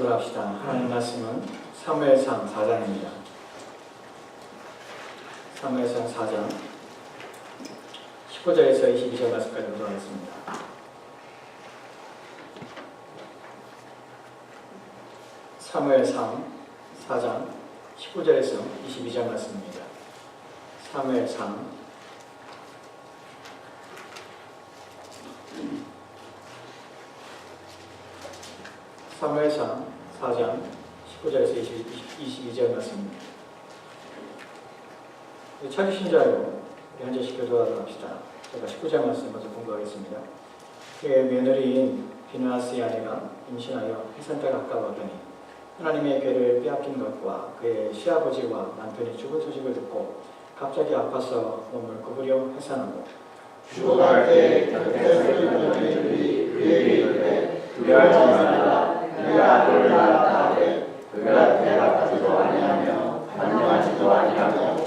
교독하도록 합시다. 하나님 말씀은 사무엘상 4장입니다. 사무엘상 4장 19절에서 22절 말씀까지 보도록 하겠습니다. 사무엘상 4장 19절에서 22절 말씀입니다. 사무엘상 4장 19절에서 22절 말씀입니다. 찾으신 자요, 현재 교도하도록 합시다. 제가 19절 말씀 먼저 공부하겠습니다. 그의 며느리인 비느하스의 아내가 임신하여 해산때가 가까웠더니 하나님의 괴를 빼앗긴 것과 그의 시아버지와 남편이 죽은 소식을 듣고 갑자기 아파서 몸을 구부려 해산하고 죽어갈 때 곁에서 있는 며느리 그에게 이르되 두려워하지 말라. 그가 아들을 낳았다 하되 그가 대답하지도 아니하며 반응하지도 아니하며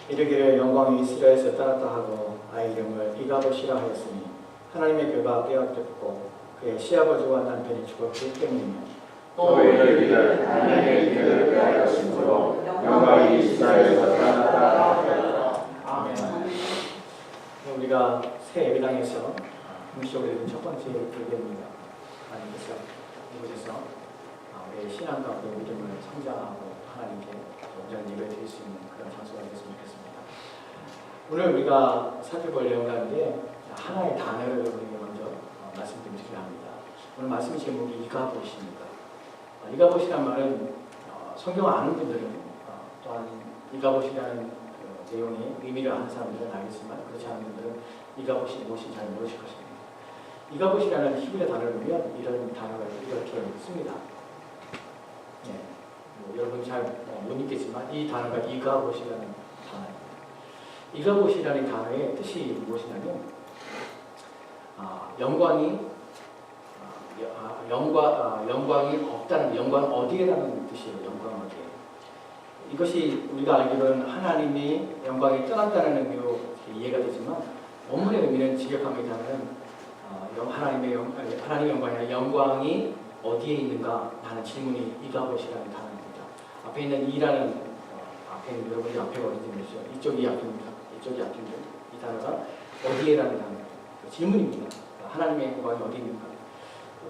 이르기를 영광이 이스라엘에서 떠났다 하고 아이 이름을 이가봇이라 하였으니 하나님의 괴가 빼앗겼고 그의 시아버지와 남편이 죽었기 때문이며 또 이르기를 하나님의 괴를 빼앗겼으므로 영광이 이스라엘에서 떠났다 하였다. 아멘. 우리가 새 예배당에서 공식적으로 읽은 첫 번째 예배입니다. 하나님께서 이곳에서 우리의 신앙과 우리의 믿음을 성장하고 하나님께 온전히 예배 드릴 수 있는 그런 장소가 됐으면 좋겠습니다. 오늘 우리가 살펴볼 내용 가운데 하나의 단어를 우리에게 먼저 말씀드리려 합니다. 오늘 말씀 제목이 이가봇입니다. 이가봇이라는 말은 성경을 아는 분들은 또한 이가봇이라는 내용의 의미를 아는 사람들은 알겠지만 그렇지 않은 분들은 이가봇이 무엇인지 잘 모르실 것입니다. 이가봇이라는 히브리 단어를 보면 이런 단어가 이렇게 씁니다. 여러분 잘 못 읽겠지만 이 단어가 이가봇이라는 단어입니다. 이가봇이라는 단어의 뜻이 무엇이냐면 영광이 없다는, 영광 어디에라는 뜻이에요. 영광 어디에. 이것이 우리가 알기로는 하나님이 영광이 떠났다는 의미로 이해가 되지만 원문의 의미는 직역하면 하나님의 영광이 아니라 영광이 어디에 있는가 하는 질문이 이가봇이라는 단어입니다. 앞에 있는 이라는 앞에 있는 여러분이 앞에가 어디인지죠? 이쪽이 앞입니다. 이쪽이 앞인데 이 단어가 어디에라는 단어입니다. 질문입니다. 하나님의 영광이 어디 있는가?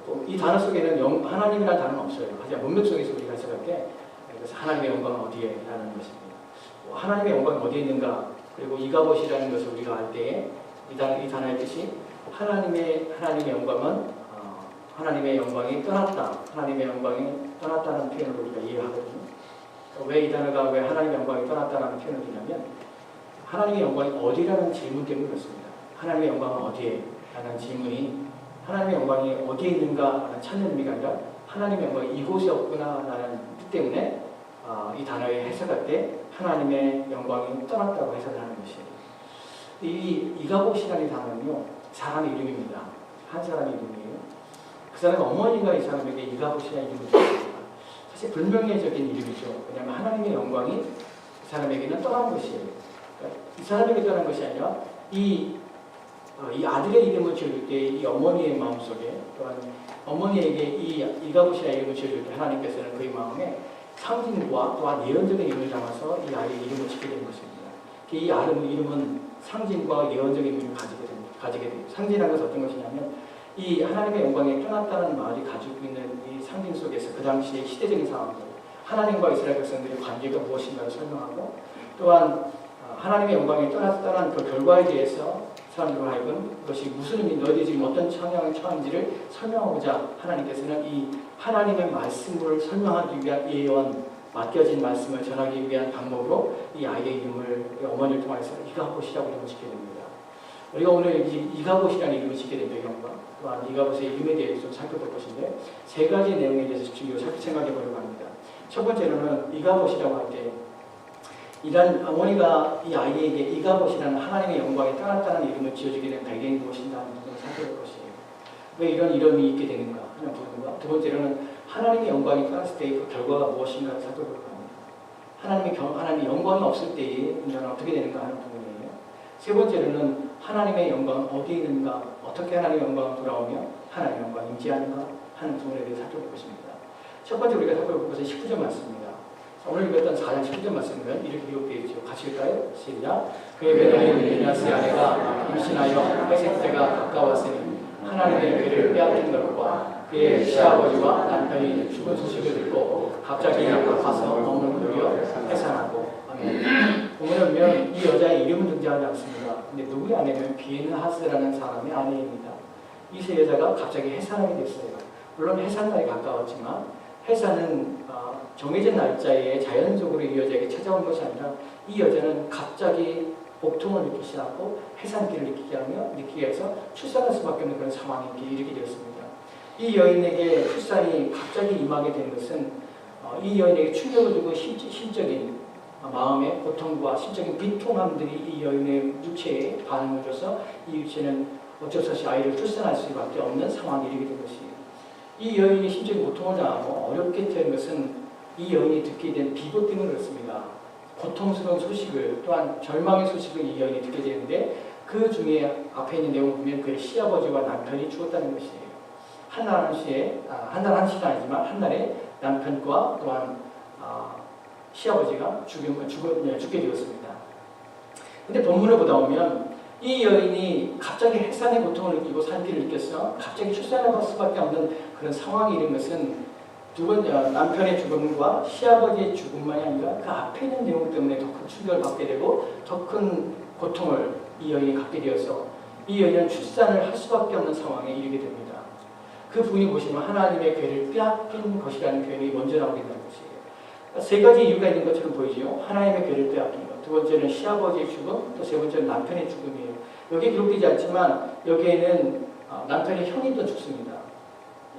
또 이 단어 속에는 하나님이라는 단어는 없어요. 하지만 문맥 속에서 우리가 해석할 때 그래서 하나님의 영광은 어디에라는 것입니다. 하나님의 영광이 어디에 있는가? 그리고 이가봇이라는 것을 우리가 알 때에 이 단어의 뜻이 하나님의 영광은 하나님의 영광이 떠났다. 하나님의 영광이 떠났다는 표현을 우리가 이해하거든요. 왜 이 단어가 왜 하나님의 영광이 떠났다는 표현을 드냐면 하나님의 영광이 어디라는 질문 때문에 그렇습니다. 하나님의 영광은 어디에? 라는 질문이 하나님의 영광이 어디에 있는가 라는 찾는 의미가 아니라 하나님의 영광이 이곳에 없구나 라는 뜻 때문에 이 단어에 해석할 때 하나님의 영광이 떠났다고 해석을 하는 것이에요. 이가봇이라는 단어는요, 사람의 이름입니다. 한 사람의 이름이에요. 그 사람의 어머니가 이 사람에게 이가봇이라는 이름을 줬습니다. 사실 불명예적인 이름이죠. 왜냐하면 하나님의 영광이 이 사람에게는 떠난 것이에요. 그러니까 이 사람에게 떠난 것이 아니라 이 아들의 이름을 지을 때 이 어머니의 마음속에 또한 어머니에게 이가봇이라는 이름을 지을 때 하나님께서는 그의 마음에 상징과 또한 예언적인 의미를 담아서 이 아이의 이름을 짓게 되는 것입니다. 이 이름은 상징과 예언적인 의미를 가지게 됩니다. 상징이라는 것은 어떤 것이냐면 이 하나님의 영광에 떠났다는 말이 가지고 있는 이 상징 속에서 그 당시의 시대적인 상황들, 하나님과 이스라엘 백성들의 관계가 무엇인가를 설명하고 또한 하나님의 영광에 떠난 그 결과에 대해서 사람들로 하여금 그것이 무슨 의미, 너희들이 지금 어떤 상황에 처한지를 설명하고자 하나님께서는 이 하나님의 말씀을 설명하기 위한 예언, 맡겨진 말씀을 전하기 위한 방법으로 이 아이의 이름을 어머니를 통해서 이가봇이라고 이름을 짓게 됩니다. 우리가 오늘 이가봇이라는 이름을 짓게 된 배경과 또한 이가봇의 이름에 대해서 좀 살펴볼 것인데 세 가지 내용에 대해서 집중적으로 생각해 보려고 합니다. 첫 번째로는 이가봇이라고 할 때 이런 어머니가 이 아이에게 이가봇이라는 하나님의 영광이 떠났다는 이름을 지어주게 된 배경이 무엇인가 하는 부분을 살펴볼 것이에요. 왜 이런 이름이 있게 되는가 하는 부분과 두 번째로는 하나님의 영광이 떠났을 때의 그 결과가 무엇인가를 살펴볼 겁니다. 하나님의 영광이 없을 때의 인간은 어떻게 되는가 하는 부분이에요. 세 번째로는 하나님의 영광은 어디에 있는가, 어떻게 하나님의 영광을 돌아오며 하나님의 영광이 임재하는가 하는 부분에 대해서 살펴볼 것입니다. 첫 번째 우리가 살펴볼 것은 19절 말씀입니다. 오늘 읽었던 4장 19절 말씀은 이렇게 기록되어 있죠. 같이 읽을까요? 시작. 그의 배경인 미나스의 아내가 임신하여 회색 때가 가까웠으니 하나님의 괴를 빼앗긴 것과 그의 시아버지와 남편이 죽은 소식을 듣고 갑자기 아파서 몸을 부려 해산하고. 아멘. 보면 이 여자의 이름은 등장하지 않습니다. 근데 누구의 아내면 비엔하스라는 사람의 아내입니다. 이 세 여자가 갑자기 해산하게 됐어요. 물론 해산날이 가까웠지만 해산은 정해진 날짜에 자연적으로 이 여자에게 찾아온 것이 아니라 이 여자는 갑자기 복통을 느끼지 않고 해산기를 느끼게 해서 출산할 수밖에 없는 그런 상황에 이르게 되었습니다. 이 여인에게 출산이 갑자기 임하게 된 것은 이 여인에게 충격을 주고 심적인 마음의 고통과 심적인 비통함들이 이 여인의 유체에 반응을 줘서 이 유체는 어쩔 수 없이 아이를 출산할 수밖에 없는 상황에 이르게 된 것이에요. 이 여인이 심적인 고통을 당하고 어렵게 된 것은 이 여인이 듣게 된 비보 때문에 그렇습니다. 고통스러운 소식을 또한 절망의 소식을 이 여인이 듣게 되는데 그 중에 앞에 있는 내용을 보면 그의 시아버지와 남편이 죽었다는 것이에요. 한날 한시는 아니지만 한날에 남편과 또한 시아버지가 죽게 되었습니다. 근데 본문을 보다 보면 이 여인이 갑자기 해산의 고통을 느끼고 산기를 느껴서 갑자기 출산할 수밖에 없는 그런 상황이 이른 것은 남편의 죽음과 시아버지의 죽음만이 아니라 그 앞에 있는 내용 때문에 더 큰 충격을 받게 되고 더 큰 고통을 이 여인이 갖게 되어서 이 여인은 출산을 할 수밖에 없는 상황에 이르게 됩니다. 그 부분이 보시면 하나님의 괴를 빼앗긴 것이라는 표현이 먼저 나오게 되는 것이에요. 세 가지 이유가 있는 것처럼 보이죠. 하나님의 괴를 빼앗긴 것. 두 번째는 시아버지의 죽음, 또 세 번째는 남편의 죽음이에요. 여기에 기록되지 않지만 여기에는 남편의 형이 또 죽습니다.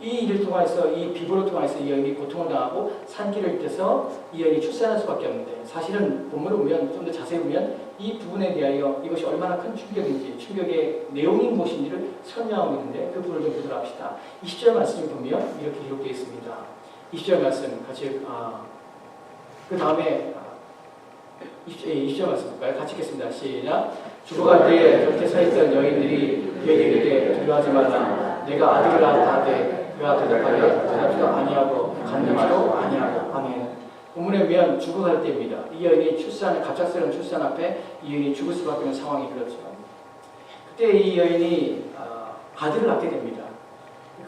이 일을 통해서 이 비보를 통해서 이 여인이 고통을 당하고 산기를 떼서 이 여인이 출산할 수밖에 없는데 사실은 본문을 보면 좀 더 자세히 보면 이 부분에 대하여 이것이 얼마나 큰 충격인지 충격의 내용이 무엇인지를 설명하고 있는데 그 부분을 좀 보도록 합시다. 20절 말씀을 보면 이렇게 기록되어 있습니다. 20절 말씀 같이 그 다음에 20절 말씀 볼까요? 같이 읽겠습니다. 시작. 죽어갈 때에 곁에 서 있던 여인들이 그에게 이르되 두려워하지 말라. 내가 아들을 낳았다되 그가 대답하되 대답도 아니하고 간념하도 아니하고. 아멘. 본문에 보면 죽어갈 때입니다. 이 여인이 갑작스러운 출산 앞에 이 여인이 죽을 수밖에 없는 상황이 그렇죠. 그때 이 여인이 아들을 낳게 됩니다.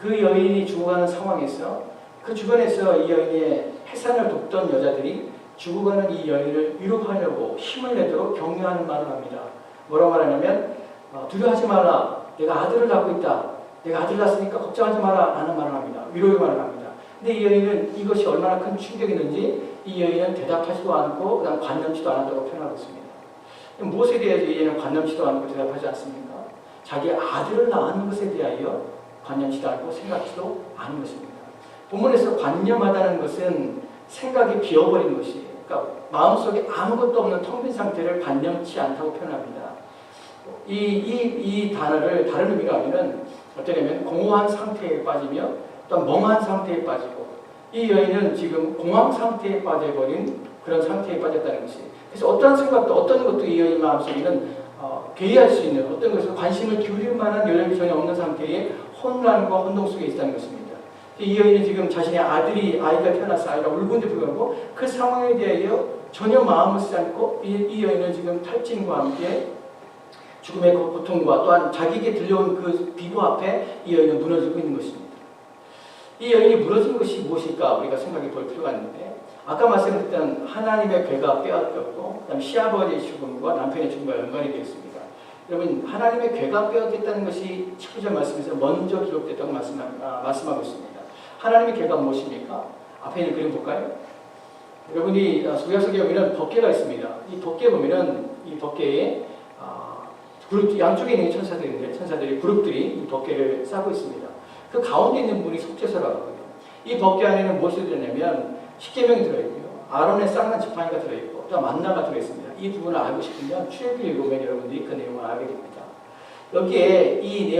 그 여인이 죽어가는 상황에서 그 주변에서 이 여인의 해산을 돕던 여자들이 죽어가는 이 여인을 위로하려고 힘을 내도록 격려하는 말을 합니다. 뭐라고 말하냐면 두려워하지 마라. 내가 아들을 낳고 있다. 내가 아들 낳았으니까 걱정하지 마라 라는 말을 합니다. 위로의 말을 합니다. 근데 이 여인은 이것이 얼마나 큰 충격이었는지 이 여인은 대답하지도 않고 그다음 관념치도 않았다고 표현하고 있습니다. 무엇에 대해서 이 여인은 관념치도 않고 대답하지 않습니까? 자기 아들을 낳은 것에 대하여 관념치도 않고 생각지도 않은 것입니다. 본문에서 관념하다는 것은 생각이 비어버린 것이에요. 그러니까 마음속에 아무것도 없는 텅 빈 상태를 관념치 않다고 표현합니다. 이 단어를 다른 의미로 하면 어쩌냐면 공허한 상태에 빠지며 또 멍한 상태에 빠지고 이 여인은 지금 공황 상태에 빠져버린 그런 상태에 빠졌다는 것이에요. 그래서 어떠한 생각도 어떤 것도 이 여인 마음속에는 괴이할 수 있는 어떤 것을 관심을 기울일 만한 여력이 전혀 없는 상태에 혼란과 혼동 속에 있다는 것입니다. 이 여인은 지금 자신의 아이가 태어나서 아이가 울고인데 불구하고 그 상황에 대하여 전혀 마음을 쓰지 않고 이 여인은 지금 탈진과 함께 죽음의 고통과 또한 자기에게 들려온 그 비보 앞에 이 여인은 무너지고 있는 것입니다. 이 여인이 무너진 것이 무엇일까 우리가 생각해 볼 필요가 있는데 아까 말씀드렸던 하나님의 괴가 빼앗겼고 그다음 시아버지의 죽음과 남편의 죽음과 연관이 되어 있습니다. 여러분 하나님의 괴가 빼앗겼다는 것이 19절 말씀에서 먼저 기록됐다고 말씀하고 있습니다. 하나님의 괴가 무엇입니까? 앞에 있는 그림 볼까요? 여러분이 구약성경에 보면 법궤가 있습니다. 이 법궤 보면은 이 법궤에 그룹 양쪽에 있는 천사들인데 천사들이 그룹들이 이 법궤를 싸고 있습니다. 그 가운데 있는 분이 속죄서라고 하고요. 이 법궤 안에는 무엇이 들어있냐면 십계명이 들어있고요. 아론의 쌍난 지팡이가 들어있고 또 만나가 들어있습니다. 이 부분을 알고 싶으면 출애굽기 읽으면 여러분들이 그 내용을 알게 됩니다. 여기에 이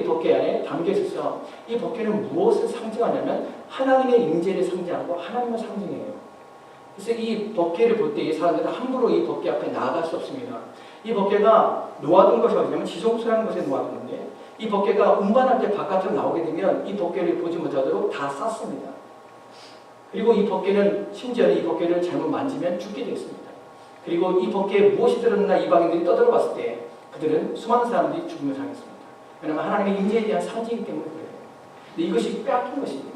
법궤 안에 담겨 있어서 이 법궤는 무엇을 상징하냐면 하나님의 임재를 상징하고 하나님을 상징해요. 그래서 이 법궤를 볼 때 이 사람들은 함부로 이 법궤 앞에 나아갈 수 없습니다. 이 법궤가 놓아둔 것이 어디냐면 지성소라는 곳에 놓아둔는데 이 법궤가 운반할 때 바깥으로 나오게 되면 이 법궤를 보지 못하도록 다 쌌습니다. 그리고 이 법궤는 심지어 이 법궤를 잘못 만지면 죽게 되었습니다. 그리고 이 법궤에 무엇이 들었나 이방인들이 떠들어 봤을 때 그들은 수많은 사람들이 죽음을 당했습니다. 왜냐하면 하나님의 임재에 대한 상징이기 때문에 그래요. 근데 이것이 빼앗긴 것입니다.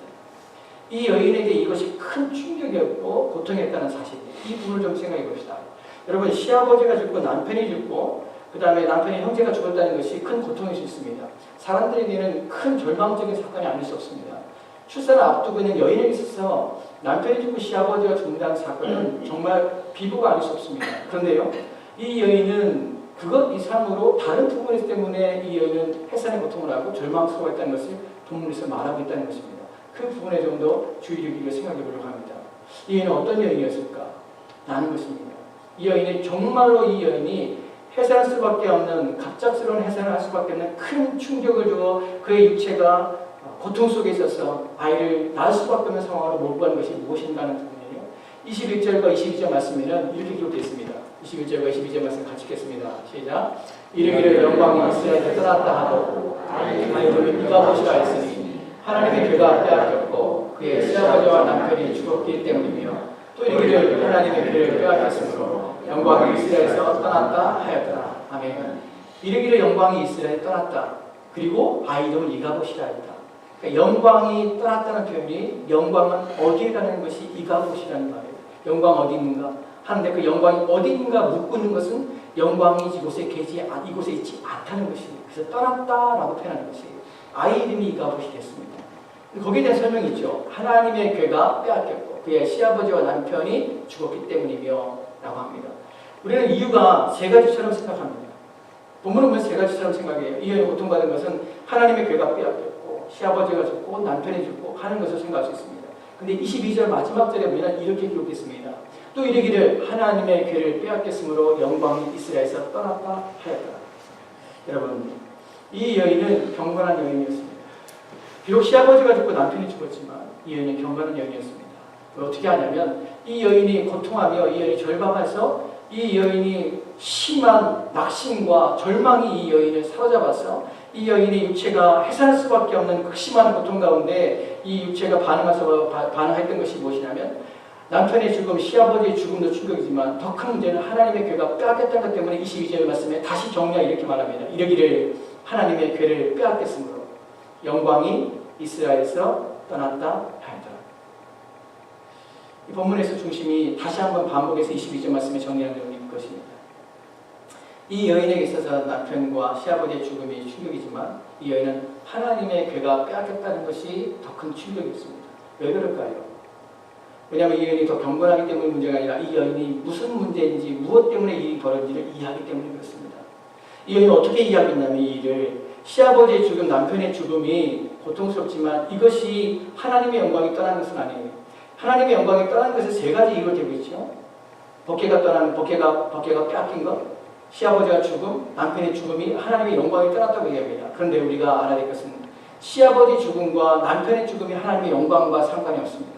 이 여인에게 이것이 큰 충격이었고 고통이었다는 사실입니다. 이 부분을 좀 생각해 봅시다. 여러분, 시아버지가 죽고 남편이 죽고 그 다음에 남편의 형제가 죽었다는 것이 큰 고통일 수 있습니다. 사람들에게는 큰 절망적인 사건이 아닐 수 없습니다. 출산을 앞두고 있는 여인에게 있어서 남편이 죽고 시아버지가 죽는다는 사건은 정말 비보가 아닐 수 없습니다. 그런데요, 이 여인은 그것 이상으로 다른 부분 때문에 이 여인은 해산의 고통을 하고 절망스러워했다는 것을 본문에서 말하고 있다는 것입니다. 그 부분에 좀 더 주의를 기울여 생각해 보려고 합니다. 이 여인은 어떤 여인이었을까? 라는 것입니다. 이 여인이 정말로 이 여인이 해산할 수밖에 없는, 갑작스러운 해산을 할 수밖에 없는 큰 충격을 주어 그의 육체가 고통 속에 있어서 아이를 낳을 수밖에 없는 상황으로 몰고 가는 것이 무엇인가 하는 부분이에요. 21절과 22절 말씀에는 이렇게 기록되어 있습니다. 21절과 22절 말씀 같이 읽겠습니다. 시작. 이르기를 영광이 이스라엘에 떠났다 하고 아이들은 네가 보시라 했으니 하나님의 죄가 빼앗겼고 그의 시아버지와 남편이 죽었기 때문이며 또 이르기를 하나님의 죄를 빼앗겼으므로 영광이 이스라엘에서 떠났다 하였더라. 아멘. 이르기를 영광이 이스라엘에 떠났다. 그리고 아이들은 이가봇이라 했다. 그러니까 영광이 떠났다는 표현이 영광은 어디에 가는 것이 이가봇이라는 말이에요. 영광 어디 있는가 하는데 그 영광이 어디 있는가 묻고 있는 것은 영광이 이곳에 있지 않다는 것이에요. 그래서 떠났다라고 표현하는 것이에요. 아이 이름이 이가봇이 됐습니다. 거기에 대한 설명이 있죠. 하나님의 괴가 빼앗겼고 그의 시아버지와 남편이 죽었기 때문이며 라고 합니다. 우리는 이유가 세 가지처럼 생각합니다. 본문은 보면 세 가지처럼 생각해요. 이 여인이 고통받은 것은 하나님의 괴가 빼앗겼고 시아버지가 죽고 남편이 죽고 하는 것을 생각할 수 있습니다. 근데 22절 마지막 절에 보면 이렇게 기록했습니다. 또 이르기를 하나님의 괴를 빼앗겼으므로 영광이 이스라엘에서 떠났다 하였더라. 여러분, 이 여인은 경건한 여인이었습니다. 비록 시아버지가 죽고 남편이 죽었지만 이 여인은 경건한 여인이었습니다. 어떻게 하냐면 이 여인이 고통하며 이 여인이 절망해서 이 여인이 심한 낙심과 절망이 이 여인을 사로잡아서 이 여인의 육체가 해산할 수밖에 없는 그 심한 고통 가운데 이 육체가 반응했던 것이 무엇이냐면 남편의 죽음, 시아버지의 죽음도 충격이지만 더 큰 문제는 하나님의 괴가 빼앗겼다는 것 때문에 22절 말씀에 다시 정리하여 이렇게 말합니다. 이르기를 하나님의 괴를 빼앗겼으므로 영광이 이스라엘에서 떠났다 하였더라. 이 본문에서 중심이 다시 한번 반복해서 22절 말씀에 정리하는 것입니다. 이 여인에게 있어서 남편과 시아버지의 죽음이 충격이지만 이 여인은 하나님의 괴가 빼앗겼다는 것이 더 큰 충격이었습니다. 왜 그럴까요? 왜냐하면 이 여인이 더 경건하기 때문에 문제가 아니라 이 여인이 무슨 문제인지 무엇 때문에 이 일이 벌어진지를 이해하기 때문에 그렇습니다. 이 여인은 어떻게 이해하겠냐면 이 일을 시아버지의 죽음, 남편의 죽음이 고통스럽지만 이것이 하나님의 영광이 떠나는 것은 아니에요. 하나님의 영광이 떠나는 것은 세 가지 이유가 되고 있죠. 법궤가 빼앗긴 것, 시아버지가 죽음, 남편의 죽음이 하나님의 영광이 떠났다고 얘기합니다. 그런데 우리가 알아야 될 것은 시아버지 죽음과 남편의 죽음이 하나님의 영광과 상관이 없습니다.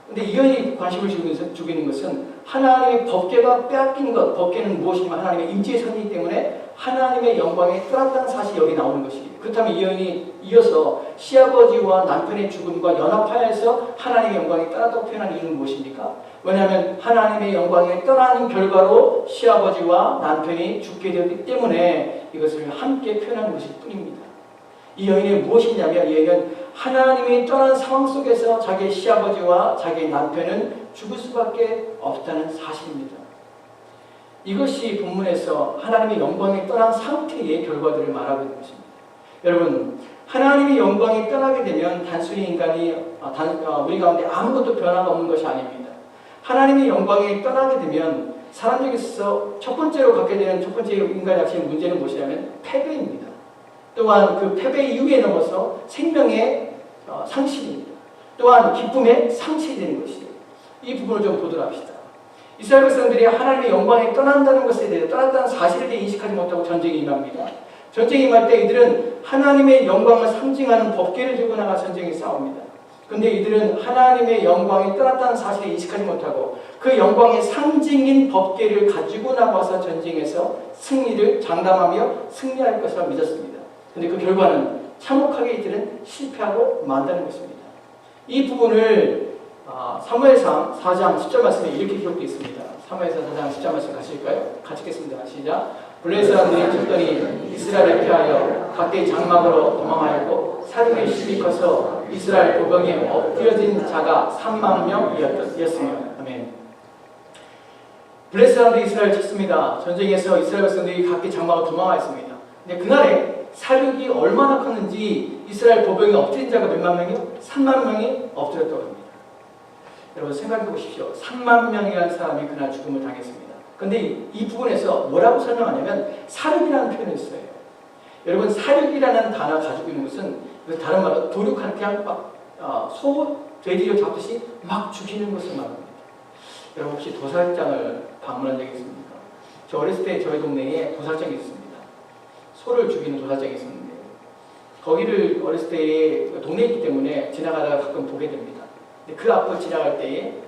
그런데 이 여인이 관심을 주고 있는 것은 하나님의 법궤가 빼앗긴 것, 법궤는 무엇이냐면 하나님의 임재의 선이기 때문에 하나님의 영광이 떠났다는 사실이 여기 나오는 것이에요. 그렇다면 이 여인이 이어서 시아버지와 남편의 죽음과 연합하여서 하나님의 영광이 떠났다고 표현하는 이유는 무엇입니까? 왜냐하면 하나님의 영광이 떠나는 결과로 시아버지와 남편이 죽게 되었기 때문에 이것을 함께 표현하는 것일 뿐입니다. 이 여인이 무엇이냐면 이 여인은 하나님이 떠난 상황 속에서 자기의 시아버지와 자기의 남편은 죽을 수밖에 없다는 사실입니다. 이것이 본문에서 하나님의 영광이 떠난 상태의 결과들을 말하고 있는 것입니다. 여러분, 하나님의 영광이 떠나게 되면 단순히 인간이 우리 가운데 아무것도 변화가 없는 것이 아닙니다. 하나님의 영광이 떠나게 되면 사람에게 있어서 첫 번째로 갖게 되는 첫 번째 인간의 핵심 문제는 무엇이냐면 패배입니다. 또한 그 패배 이후에 넘어서 생명의 상실입니다. 또한 기쁨의 상실되는 것이에요. 이 부분을 좀 보도록 합시다. 이스라엘 백성들이 하나님의 영광이 떠난다는 것에 대해 떠났다는 사실에 대해 인식하지 못하고 전쟁에 임합니다. 전쟁에 임할 때 이들은 하나님의 영광을 상징하는 법궤를 들고 나가 전쟁에 싸웁니다. 그런데 이들은 하나님의 영광이 떠났다는 사실을 인식하지 못하고 그 영광의 상징인 법궤를 가지고 나와서 전쟁에서 승리를 장담하며 승리할 것이라 믿었습니다. 그런데 그 결과는 참혹하게 이들은 실패하고 만다는 것입니다. 이 부분을 사무엘상 4장 10절 말씀에 이렇게 기록되어 있습니다. 사무엘상 4장 10절 말씀 가실까요? 같이 읽겠습니다. 시작. 블레셋 사람들이 죽더니 이스라엘을 피하여 각기 장막으로 도망하였고 사륙의 심이 커서 이스라엘 보병에 엎드려진 자가 3만 명이었으며. 아멘. 블레셋 사람들이 이스라엘을 쳤습니다. 전쟁에서 이스라엘 백성들이 각기 장막으로 도망하였습니다. 근데 그날에 사륙이 얼마나 컸는지 이스라엘 보병에 엎드린 자가 몇만 명이요? 3만 명이 엎드렸다고 합니다. 여러분 생각해 보십시오. 3만 명이라는 사람이 그날 죽음을 당했습니다. 그런데 이 부분에서 뭐라고 설명하냐면 사륙이라는 표현을 써요. 여러분 사륙이라는 단어 가지고 있는 것은 다른 말로 도륙하는 그냥 막 소, 돼지를 잡듯이 막 죽이는 것을 말합니다. 여러분 혹시 도살장을 방문한 적이 있습니까? 저 어렸을 때 저희 동네에 도살장이 있습니다. 소를 죽이는 도살장이 있었는데 거기를 어렸을 때 동네에 있기 때문에 지나가다가 가끔 보게 됩니다. 근데 그 앞을 지나갈 때에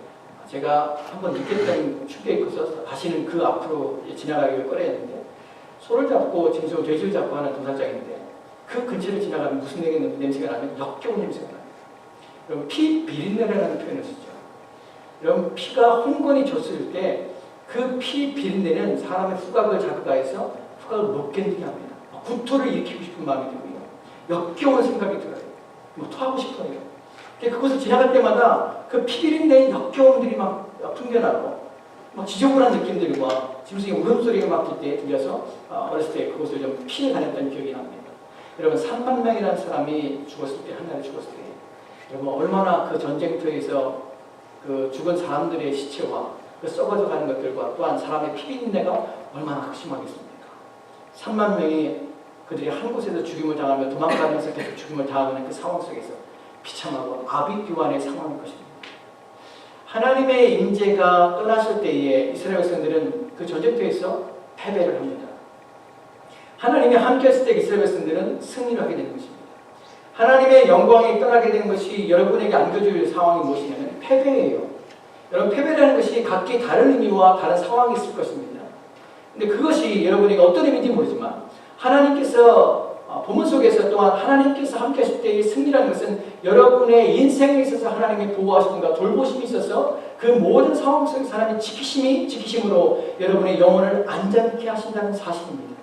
제가 한번 느꼈던 충격이 있어서 다시는 그 앞으로 지나가기를 꺼려했는데 소를 잡고 짐승 돼지를 잡고 하는 도살장인데 그 근처를 지나가면 무슨 냄새가 나면 역겨운 냄새가 나요. 여러분 피 비린내라는 표현을 쓰죠. 여러분 피가 흥건히 줬을 때 그 피 비린내는 사람의 후각을 자극하여서 후각을 못 견디게 합니다. 구토를 일으키고 싶은 마음이 들고요. 역겨운 생각이 들어요. 뭐 토하고 싶어요. 그곳을 지나갈 때마다 그 피 비린내의 역겨움들이 막 풍겨나고 막 지저분한 느낌들과 짐승의 울음소리가 막 들 때 들려서 어렸을 때 그곳을 좀 피해 다녔던 기억이 납니다. 여러분 3만 명이라는 사람이 죽었을 때, 한 날에 죽었을 때 여러분 얼마나 그 전쟁터에서 그 죽은 사람들의 시체와 그 썩어져 가는 것들과 또한 사람의 피비린내가 얼마나 극심하겠습니까? 3만 명이 그들이 한 곳에서 죽임을 당하며 도망가면서 계속 죽임을 당하는 그 상황 속에서 비참하고 아비규환의 상황일 것입니다. 하나님의 임재가 떠났을 때에 이스라엘 백성들은 그 전쟁터에서 패배를 합니다. 하나님이 함께 했을 때 이스라엘 백성들은 승리를 하게 되는 것입니다. 하나님의 영광이 떠나게 되는 것이 여러분에게 안겨줄 상황이 무엇이냐면 패배예요. 여러분 패배라는 것이 각기 다른 의미와 다른 상황이 있을 것입니다. 근데 그것이 여러분에게 어떤 의미인지 모르지만 하나님께서 본문 속에서 또한 하나님께서 함께 하실 때의 승리라는 것은 여러분의 인생에 있어서 하나님의 보호하심과 돌보심이 있어서 그 모든 상황 속에서 하나님의 지키심으로 여러분의 영혼을 안전케 하신다는 사실입니다.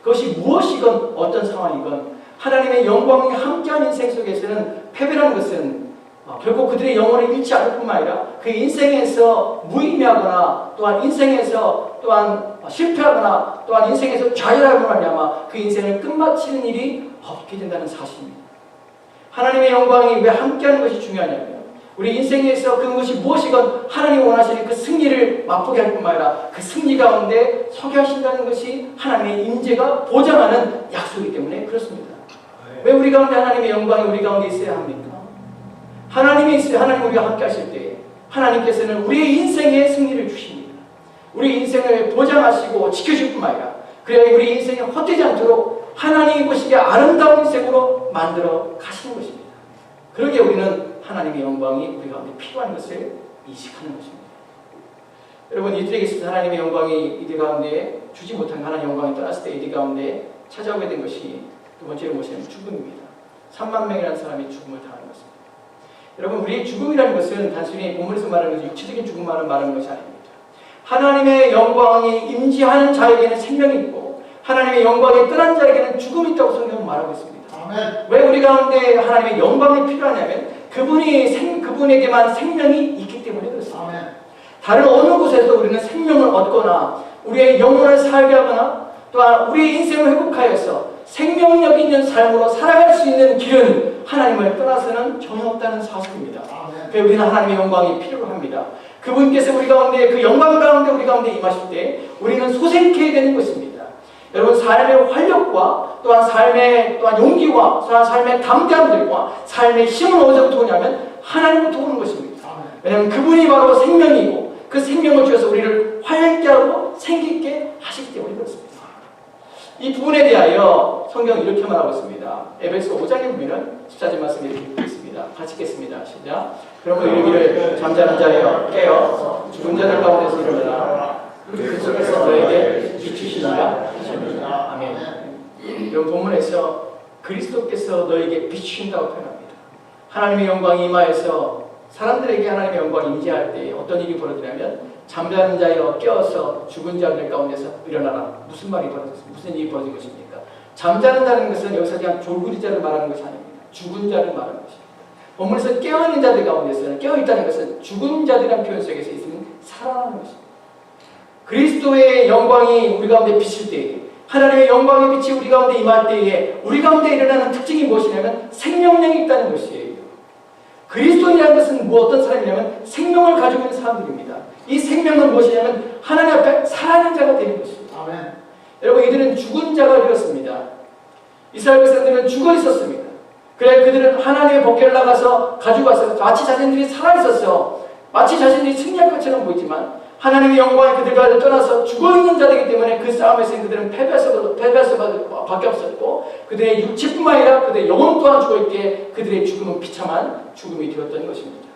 그것이 무엇이건 어떤 상황이건 하나님의 영광이 함께한 인생 속에서는 패배라는 것은 결국 그들의 영혼을 잃지 않을 뿐만 아니라 그 인생에서 무의미하거나 또한 인생에서 또한 실패하거나 또한 인생에서 좌절하고 말미암아 그 인생을 끝마치는 일이 없게 된다는 사실입니다. 하나님의 영광이 왜 함께하는 것이 중요하냐면 우리 인생에서 그것이 무엇이건 하나님이 원하시는 그 승리를 맛보게 할 뿐만 아니라 그 승리 가운데 서게 하신다는 것이 하나님의 임재가 보장하는 약속이기 때문에 그렇습니다. 왜 우리 가운데 하나님의 영광이 우리 가운데 있어야 합니까? 하나님이 있어야 하나님 우리가 함께 하실 때 하나님께서는 우리의 인생에 승리를 주십니다. 우리 인생을 보장하시고 지켜줄 뿐만 아니라 그래야 우리 인생이 헛되지 않도록 하나님이 보시기에 아름다운 인생으로 만들어 가시는 것입니다. 그러기에 우리는 하나님의 영광이 우리 가운데 필요한 것을 인식하는 것입니다. 여러분 이들에게 있어서 하나님의 영광이 이들 가운데 주지 못한 하나님의 영광이 떠났을 때 이들 가운데 찾아오게 된 것이 두 번째로 무엇이냐면 죽음입니다. 3만 명이라는 사람이 죽음을 당하는 것입니다. 여러분 우리의 죽음이라는 것은 단순히 본문에서 말하는 것이 육체적인 죽음만을 말하는 것이 아닙니다. 하나님의 영광이 임재하는 자에게는 생명이 있고 하나님의 영광이 떠난 자에게는 죽음이 있다고 성경은 말하고 있습니다. 아멘. 왜 우리 가운데 하나님의 영광이 필요하냐면 그분에게만 생명이 있기 때문에 그렇습니다. 아멘. 다른 어느 곳에서 우리는 생명을 얻거나 우리의 영혼을 살게 하거나 또한 우리의 인생을 회복하여서 생명력 있는 삶으로 살아갈 수 있는 길은 하나님을 떠나서는 전혀 없다는 사실입니다. 그래서 우리는 하나님의 영광이 필요로 합니다. 그분께서 우리 가운데 그 영광 가운데 우리 가운데 임하실 때 우리는 소생케 되는 것입니다. 여러분 삶의 활력과 또한 삶의 또한 용기와 또한 삶의 담대함들과 삶의 힘은 어디서부터 오냐면 하나님부터 오는 것입니다. 왜냐하면 그분이 바로 생명이고 그 생명을 주셔서 우리를 활력있게 하고 생기있게 하시기 때문에 그렇습니다. 이 부분에 대하여 성경은 이렇게 말하고 있습니다. 에베소 5장에 보면 14절 말씀이 이렇게 읽고 있습니다. 같이 읽겠습니다. 시작. 그러므로 이르기를 잠자는 자여 깨어 죽은 자들 가운데서 일어나라. 그 속에서 너에게 비추시니라 하십니다. 아멘. 이런 본문에서 그리스도께서 너에게 비추신다고 표현합니다. 하나님의 영광이 임하여서 사람들에게 하나님의 영광이 임재할 때 어떤 일이 벌어지냐면 잠자는 자여 깨어서 죽은 자들 가운데서 일어나라. 무슨 말이 벌어졌습니까? 무슨 일이 벌어진 것입니까? 잠자는 자는 것은 여기서 그냥 졸부리 자를 말하는 것이 아닙니다. 죽은 자를 말하는 것입니다. 본문에서 깨어있는 자들 가운데서는 깨어있다는 것은 죽은 자들이라는 표현 속에서 있으면 살아나는 것입니다. 그리스도의 영광이 우리 가운데 비칠 때에 하나님의 영광의 빛이 우리 가운데 임할 때에 우리 가운데 일어나는 특징이 무엇이냐면 생명력이 있다는 것이에요. 그리스도인이라는 것은 어떤 사람이냐면 생명을 가지고 있는 사람들입니다. 이 생명은 무엇이냐면 하나님 앞에 살아있는 자가 되는 것입니다. 아멘. 여러분 이들은 죽은 자가 되었습니다. 이스라엘 백성들은 죽어 있었습니다. 그래 그들은 하나님의 법궤를 나가서 가지고 와서 마치 자신들이 살아있었어. 마치 자신들이 승리할 것처럼 보이지만 하나님의 영광이 그들과 떠나서 죽어있는 자들이기 때문에 그 싸움에서 그들은 패배할 밖에 없었고 그들의 육체뿐만 아니라 그들의 영혼 또한 죽어있기에 그들의 죽음은 비참한 죽음이 되었던 것입니다.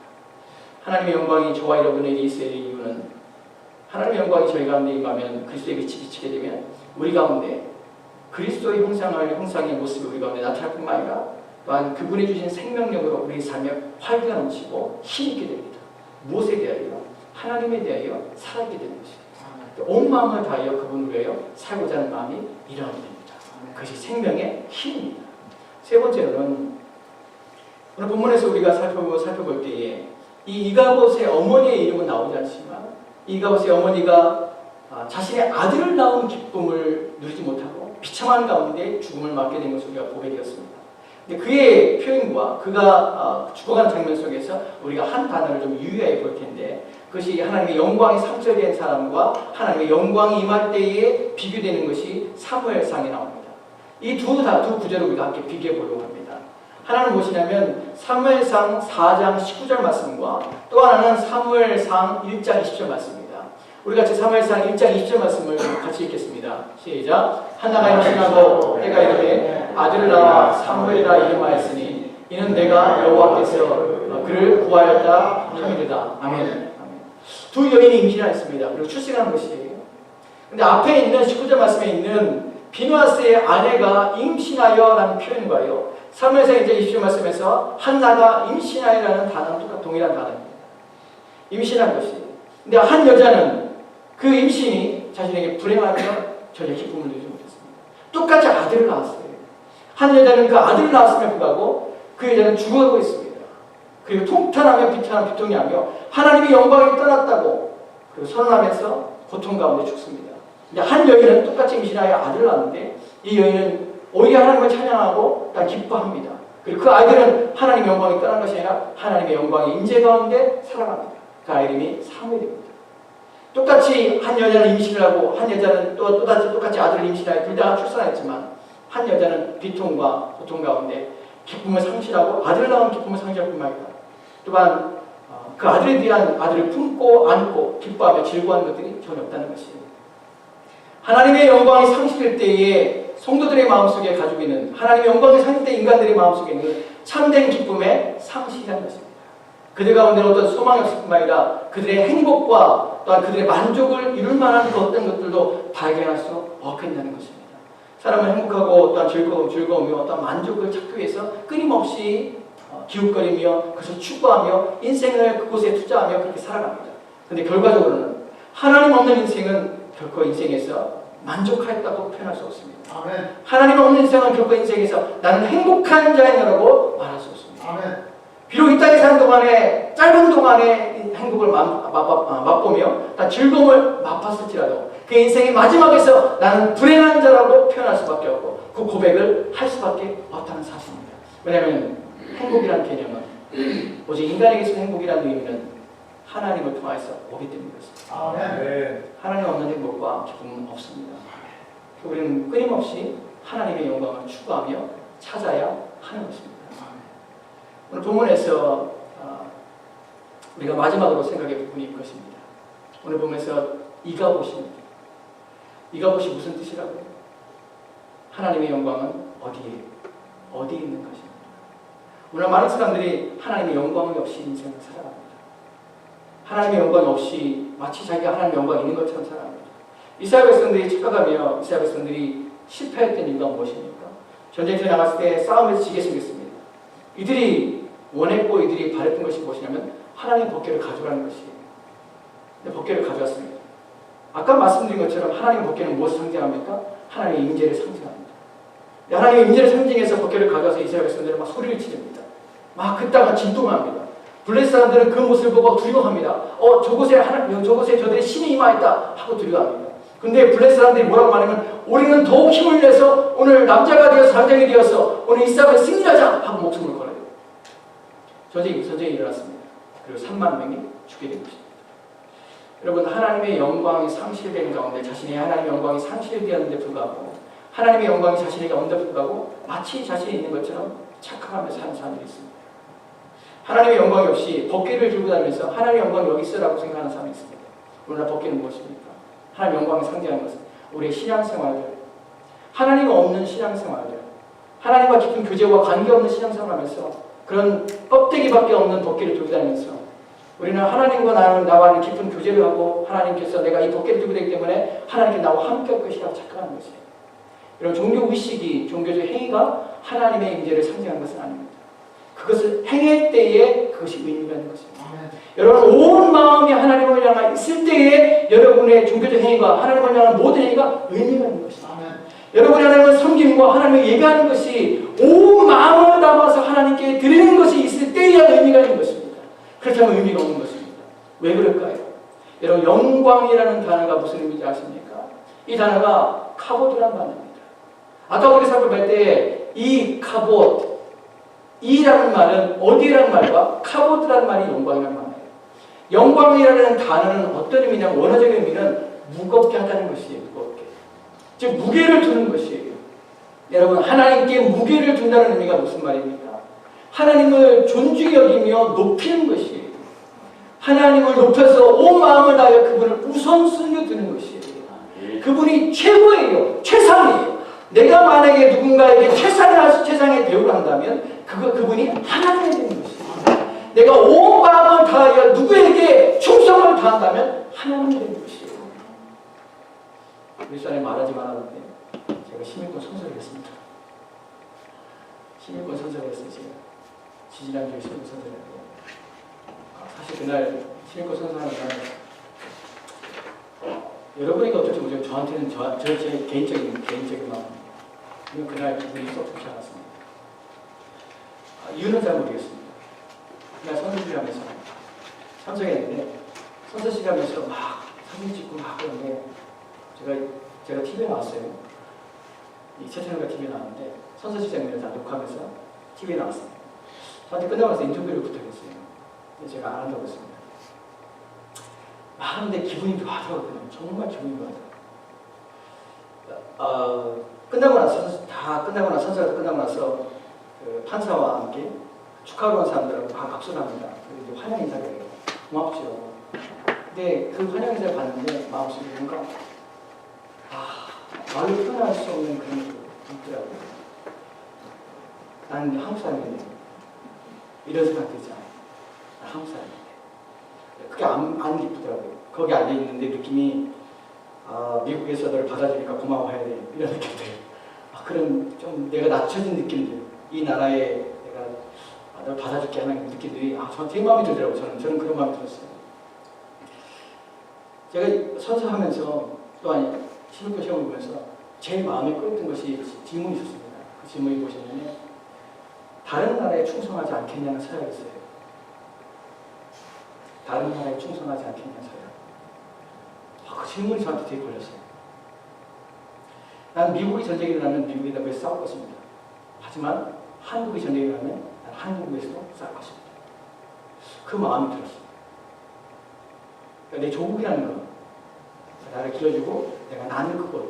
하나님의 영광이 저와 여러분에게 있어야 할 이유는 하나님의 영광이 저희 가운데 임하면 그리스도의 빛이 비치게 되면 우리 가운데 그리스도의 형상의 모습이 우리 가운데 나타날 뿐만 아니라 또한 그분이 주신 생명력으로 우리 삶에 활기가 넘치고 힘있게 됩니다. 무엇에 대하여? 하나님에 대하여 살아있게 되는 것입니다. 온 마음을 다하여 그분을 위하여 살고자 하는 마음이 일어나게 됩니다. 그것이 생명의 힘입니다. 세 번째로는 오늘 본문에서 우리가 살펴볼 때에 이 이가봇의 어머니의 이름은 나오지 않지만 이가봇의 어머니가 자신의 아들을 낳은 기쁨을 누리지 못하고 비참한 가운데 죽음을 맞게 된 것을 우리가 보게 되었습니다. 근데 그의 표현과 그가 죽어가는 장면 속에서 우리가 한 단어를 좀 유의해 볼 텐데 그것이 하나님의 영광이 상실된 사람과 하나님의 영광이 임할 때에 비교되는 것이 사무엘상에 나옵니다. 이 두 구절을 우리가 함께 비교해 보려고 합니다. 하나는 무엇이냐면 사무엘상 4장 19절 말씀과 또 하나는 사무엘상 1장 20절 말씀입니다. 우리 같이 사무엘상 1장 20절 말씀을 같이 읽겠습니다. 시작. 한나가 임신하고 때가 이르되 아들을 낳아 사무엘이라 이름하였으니 이는 내가 여호와께서 그를 구하였다 함이로다. 아멘. 두 여인이 임신하였습니다. 그리고 출생한 것이에요. 근데 앞에 있는 19절 말씀에 있는 비누아스의 아내가 임신하여라는 표현과요. 사무엘상 1장 20절 말씀에서 한나가 임신하여라는 단어는 동일한 단어입니다. 임신한 것이에요. 근데 한 여자는 그 임신이 자신에게 불행하며 전혀 기쁨을 누리지 못했습니다. 똑같이 아들을 낳았어요. 한 여자는 그 아들을 낳았음에 불구하고 그 여자는 죽어가고 있습니다. 그리고 통탄하며 비통해하며 하나님의 영광이 떠났다고 그리고 선언하면서 고통 가운데 죽습니다. 근데 한 여인은 똑같이 임신하여 아들을 낳았는데 이 여인은 오히려 하나님을 찬양하고 기뻐합니다. 그리고 그 아이들은 하나님의 영광이 떠난 것이 아니라 하나님의 영광이 임재 가운데 살아갑니다. 그 아이 이름이 사무엘입니다. 똑같이 한 여자는 임신을 하고 한 여자는 똑같이 아들을 임신하여 둘 다 출산했지만 한 여자는 비통과 고통 가운데 기쁨을 상실하고 아들을 낳은 기쁨을 상실할 뿐만 아니라 또한 그 아들에 대한 아들을 품고 안고 기뻐하며 즐거워하는 것들이 전혀 없다는 것이에요. 하나님의 영광이 상실될 때에 성도들의 마음속에 가지고 있는 하나님의 영광이 상실될 인간들의 마음속에 있는 참된 기쁨의 상실이라는 것입니다. 그들 가운데 어떤 소망이 없을 뿐만 아니라 그들의 행복과 또한 그들의 만족을 이룰 만한 그 어떤 것들도 발견할 수 없게 된다는 것입니다. 사람은 행복하고 또한 즐거우며 어떤 만족을 찾기 위해서 끊임없이 기웃거리며 그것을 추구하며 인생을 그곳에 투자하며 그렇게 살아갑니다. 그런데 결과적으로는 하나님 없는 인생은 결코 인생에서 만족하였다고 표현할 수 없습니다. 아멘. 하나님 없는 인생은 결코 인생에서 나는 행복한 자이라고 말할 수 없습니다. 아멘. 비록 이 땅에 사는 동안에 짧은 동안에 행복을 맛보며 즐거움을 맛봤을지라도 그 인생의 마지막에서 나는 불행한 자라고 표현할 수밖에 없고 그 고백을 할 수밖에 없다는 사실입니다. 왜냐하면 행복이라는 개념은 오직 인간에게서 행복이라는 의미는 하나님을 통해서 오기 때문인 것입니다. 아멘. 하나님 없는 행복과 기쁨은 없습니다. 우리는 끊임없이 하나님의 영광을 추구하며 찾아야 하는 것입니다. 오늘 본문에서 우리가 마지막으로 생각해 볼 부분이 것입니다. 오늘 본문에서 이가봇입니다. 이가봇이 무슨 뜻이라고요? 하나님의 영광은 어디에 있는 것입니다. 오늘 많은 사람들이 하나님의 영광이 없이 인생을 살아갑니다. 하나님의 영광이 없이 마치 자기가 하나님의 영광이 있는 것처럼 살아갑니다. 이스라엘 백성들이 착각하며 이스라엘 백성들이 실패했던 이유가 무엇입니까? 전쟁터에 나갔을 때 싸움에서 지게 생겼습니다. 이들이 원했고 이들이 바랬던 것이 무엇이냐면 하나님의 복귀를 가져가는 것이에요. 근데 복귀를 가져왔습니다. 아까 말씀드린 것처럼 하나님의 복귀는 무엇을 상징합니까? 하나님의 임재를 상징합니다. 하나님의 임재를 상징해서 복귀를 가져와서 이스라엘 백성들은 막 소리를 지릅니다. 막 그따가 진동합니다. 블레셋 사람들은 그 모습을 보고 두려워합니다. 저곳에 저들의 신이 임하였다 하고 두려워합니다. 근데 블레셋 사람들이 뭐라고 말하면 우리는 더욱 힘을 내서 오늘 남자가 되어서 장장이 되어서 오늘 이 싸움에 승리하자 하고 목숨을 걸어요. 전쟁이 일어났습니다. 그리고 3만 명이 죽게 된 것입니다. 여러분, 하나님의 영광이 상실된 가운데 자신의 하나님의 영광이 상실되었는데 불구하고 하나님의 영광이 자신에게 없는데 불구하고 마치 자신이 있는 것처럼 착각하며 사는 사람들이 있습니다. 하나님의 영광이 없이 법궤를 들고 다니면서 하나님의 영광이 여기 있으라고 생각하는 사람이 있습니다. 그러나 법궤는 무엇입니까? 하나님의 영광을 상징하는 것은 우리의 신앙생활들, 하나님 없는 신앙생활들, 하나님과 깊은 교제와 관계없는 신앙생활하면서 그런 껍데기밖에 없는 법궤를 들고 다니면서 우리는 하나님과 나와는 깊은 교제를 하고 하나님께서 내가 이 법궤를 들고 되기 때문에 하나님께 나와 함께 할 것이라고 착각하는 것이에요. 이런 종교의식이, 종교적 행위가 하나님의 임재를 상징하는 것은 아닙니다. 그것을 행할 때에 그것이 의미가 있는 것입니다. 여러분, 온 마음이 하나님을 향해 있을 때에 여러분의 종교적 행위가 하나님을 향한 모든 행위가 의미가 있는 것입니다. 여러분이 하나님을 섬김과 하나님을 예배하는 것이 온 마음을 담아서 하나님께 드리는 것이 있을 때에야 의미가 있는 것입니다. 그렇다면 의미가 없는 것입니다. 왜 그럴까요? 여러분, 영광이라는 단어가 무슨 의미인지 아십니까? 이 단어가 카보드라는 단어입니다. 아까 우리 살펴볼 때 이 카봇, 이라는 말은 어디라는 말과 카보드라는 말이 영광이라는 말이에요. 영광이라는 단어는 어떤 의미냐면 원어적 의미는 무겁게 하다는 것이에요. 무겁게. 즉 무게를 두는 것이에요. 여러분, 하나님께 무게를 둔다는 의미가 무슨 말입니까? 하나님을 존중히 여기며 높이는 것이에요. 하나님을 높여서 온 마음을 다하여 그분을 우선순위에 두는 것이에요. 그분이 최고예요. 최상이에요. 내가 만약에 누군가에게 최상의 대우를 한다면 그분이 하나님이 되는 것입니다. 내가 온 마음을 다하여 누구에게 충성을 다한다면 하나님이 되는 것이에요. 일산에 말하지 말았는데 제가 시민권 선서를 했습니다. 시민권 선서를 했어요. 제가 지지난주에 시민권 선서를 했고 사실 그날 시민권 선서하는 날 여러분에게 어떨지 모르지만 저한테는 제 개인적인 마음 그날 기분이 썩 좋지 않았습니다. 이유는 잘 모르겠습니다. 그날 선서를 하면서 참석했는데 선서실 하면서 막 사진 찍고 막 그러는데 제가 TV에 나왔어요. 이 채널가 TV에 나왔는데 선서실 장면을 다 녹화하면서 TV에 나왔습니다. 저한테 끝나고 나서 인터뷰를 부탁했어요. 근데 제가 안 한다고 했습니다. 하는데 기분이 좋아하더라고요. 정말 기분이 좋아하더라고요. 선서가 끝나고 나서 그 판사와 함께 축하하러 온 사람들하고 다 박수를 합니다. 그리고 이제 환영 인사를 해요. 고맙죠. 근데 그 환영 인사를 봤는데 마음속에 뭔가 말로 표현할 수 없는 그런 게 있더라고요. 나는 한국 사람인데 이런 생각 들지 않아요. 난 한국 사람인데 그게 안 기쁘더라고요. 거기 앉아있는데 느낌이 미국에서 너를 받아주니까 고마워해야 돼. 이런 느낌 들어요. 그런 좀 내가 낮춰진 느낌들, 이 나라에 내가 널 받아줄게 하는 느낌들이 저한테 마음에 들더라고요. 저는 그런 마음이 들었어요. 제가 선서하면서 또한 시민권 시험을 보면서 제일 마음에 끌었던 것이 질문이 있었습니다. 그 질문이 무엇이냐면 다른 나라에 충성하지 않겠냐는 서약이었어요. 다른 나라에 충성하지 않겠냐는 서약. 그 질문이 저한테 되게 걸렸어요. 난 미국이 전쟁이 일어나면 미국에다 왜 싸울 것입니다. 하지만 한국이 전쟁이 일어나면 난 한국에서도 싸울 것입니다. 그 마음이 들었어요. 그러니까 내 조국이라는 거, 나를 길러주고 내가 나는 그것,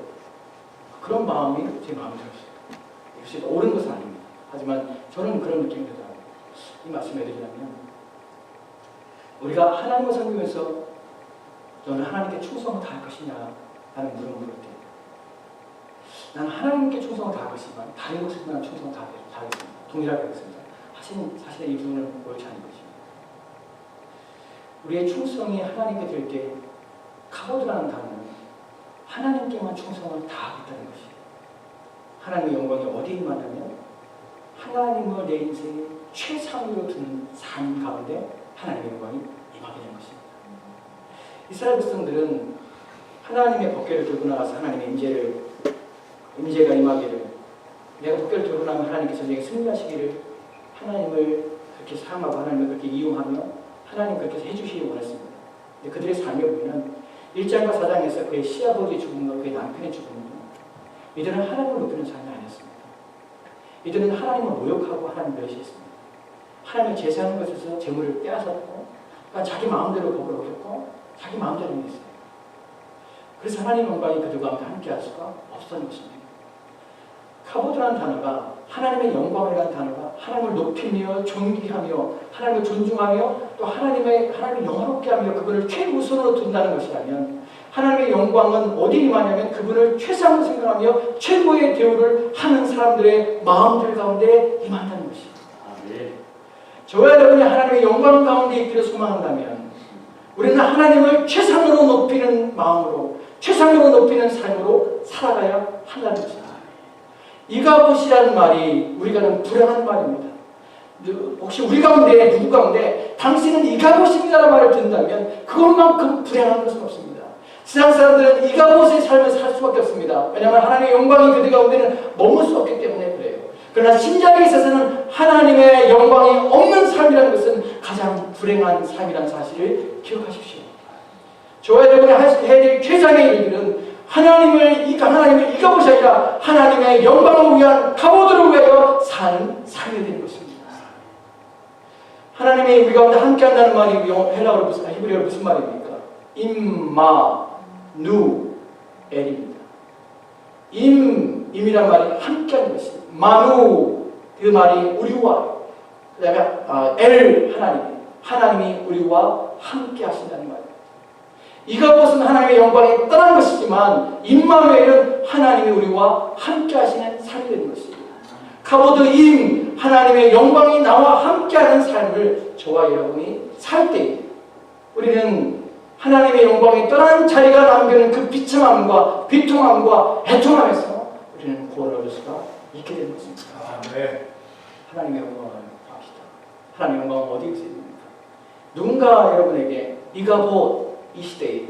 그런 마음이 제 마음에 들었어요. 역시 옳은 것은 아닙니다. 하지만 저는 그런 느낌이 들더라고요. 이 말씀을 해드리려면 우리가 하나님을 섬기면서 너는 하나님께 충성을 다할 것이냐 라는 물음을 물을 때 나는 하나님께 충성을 다할 것이지만 다른 것에 나는 충성을 다하겠습니다. 동일하게 하겠습니다. 사실 이 부분은 옳지 않은 것입니다. 우리의 충성이 하나님께 될 때 카보드라는 단어는 하나님께만 충성을 다하겠다는 것이에요. 하나님의 영광이 어디에 임하냐면 하나님을 내 인생의 최상위로 두는 삶 가운데 하나님의 영광이 임하게 되는 것입니다. 이스라엘 백성들은 하나님의 법궤를 들고 나가서 하나님의 임재가 임하기를, 내가 법궤를 들고 나면 하나님께서 내게 승리하시기를 하나님을 그렇게 사랑하고 하나님을 그렇게 이용하며 하나님 그렇게 해주시기 원했습니다. 근데 그들의 삶을 보면 1장과 4장에서 그의 시아버지의 죽음과 그의 남편의 죽음은 이들은 하나님을 높이는 삶이 아니었습니다. 이들은 하나님을 모욕하고 하나님을 멸시했습니다. 하나님을 제사하는 것에서 재물을 빼앗았고, 그러니까 자기 마음대로 법을 어겼고 자기 마음대로 했어요. 그래서 하나님의 영광이 그들과 함께할 수가 없었던 것입니다. 카보드라는 단어가, 하나님의 영광이라는 단어가 하나님을 높이며 존귀하며 하나님을 존중하며 또 하나님을 영화롭게 하며 그분을 최우선으로 둔다는 것이라면, 하나님의 영광은 어디 임하냐면 그분을 최상으로 생각하며 최고의 대우를 하는 사람들의 마음들 가운데 임한다는 것입니다. 저와 여러분이 하나님의 영광 가운데 있기를 소망한다면 우리는 하나님을 최상으로 높이는 마음으로, 최상으로 높이는 삶으로 살아가야 한다는 것입니다. 이가봇이라는 말이 우리가는 불행한 말입니다. 혹시 우리 가운데 누구 가운데 당신은 이가봇입니다라는 말을 듣는다면 그것만큼 불행한 것은 없습니다. 세상 사람들은 이가봇의 삶을 살 수밖에 없습니다. 왜냐하면 하나님의 영광이 그들 가운데는 머물 수 없기 때문에 그래요. 그러나 신자에게 있어서는 하나님의 영광이 없는 삶이라는 것은 가장 불행한 삶이라는 사실을 기억하십시오. 저와 여러분이 해야 될 최상의 일들은 하나님의 이가봇이 아니라 하나님의 영광을 위한, 카보드를 위하여 사는 삶이 되는 것입니다. 하나님의 우리 가운데 함께 한다는 말이 헬라어로 히브리어로 무슨 말입니까? 임마누엘입니다. 임이란 말이 함께 하는 것입니다. 마누, 그 말이 우리와, 그 다음에 엘 하나님이 우리와 함께 하신다는 말입니다. 이가봇은 하나님의 영광이 떠난 것이지만 임마누엘은 하나님이 우리와 함께 하시는 삶이 되는 것입니다. 카보드 하나님의 영광이 나와 함께하는 삶을 저와 여러분이 살 때 우리는 하나님의 영광이 떠난 자리가 남겨놓은 그 비참함과 비통함과 애통함에서 우리는 구원을 얻을 수가 있게 되는 것입니다. 하나님의 영광을 합시다. 하나님의 영광은 어디에 있습니까? 누군가 여러분에게 이가봇 이 시대에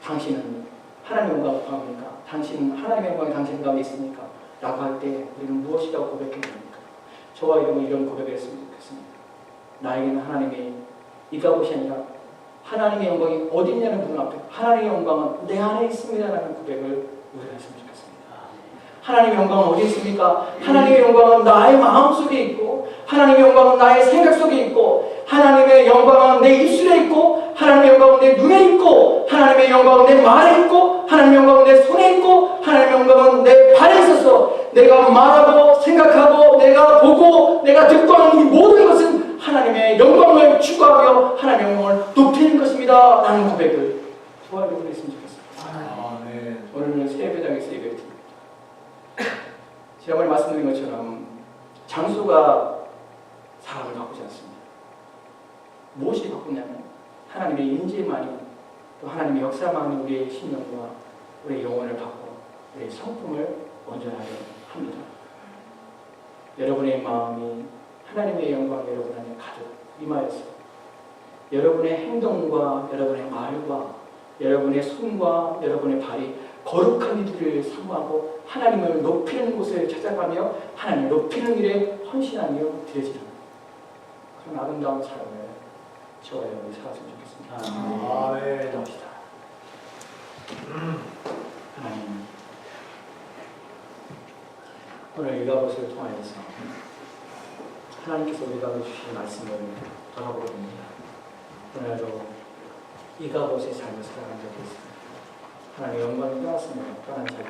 당신은 하나님의 영광을 구합니까? 당신은 하나님의 영광이 당신 가운데 있습니까? 라고 할 때 우리는 무엇이라고 고백해야 됩니까? 저와 여러분 이런 고백을 했으면 좋겠습니다. 나에게는 하나님의 이가봇이 아니라 하나님의 영광이 어디 있냐는 분 앞에 하나님의 영광은 내 안에 있습니다라는 고백을 우리가 했으면 좋겠습니다. 하나님의 영광은 어디 있습니까? 하나님의 영광은 나의 마음속에 있고, 하나님의 영광은 나의 생각 속에 있고, 하나님의 영광은 내 입술에 있고, 하나님의 영광은 내 눈에 있고, 하나님의 영광은 내 말에 있고, 하나님의 영광은 내 손에 있고, 하나님의 영광은 내 발에 있어서 내가 말하고 생각하고 내가 보고 내가 듣고 하는 이 모든 것은 하나님의 영광을 추구하며 하나님의 영광을 높이는 것입니다 라는 고백을 저와 여러분이 했으면 좋겠습니다. 오늘은 새벽배당에서 예배를 드립니다. 지난번에 말씀드린 것처럼 장소가 사람을 바꾸지 않습니다. 무엇이 바꾸냐면 하나님의 임재만이, 또 하나님의 역사만이 우리의 신령과 우리의 영혼을 바꾸고 우리의 성품을 온전하게 합니다. 여러분의 마음이 하나님의 영광 여러분 안에 가득 임하여서 여러분의 행동과 여러분의 말과 여러분의 손과 여러분의 발이 거룩한 이들을 사모하고 하나님을 높이는 곳을 찾아가며 하나님을 높이는 일에 헌신하며 드려지는 그런 아름다운 삶을 저와 여러분이 살았으면 좋겠습니다. 기도합시다. 하나님, 오늘 이가봇을 통하여서 하나님께서 우리가 주신 말씀을 돌아보렵니다. 오늘도 이가봇의 삶을 살아간 적이 있습니다. 하나님의 영광이 떠났으며 떠난 자리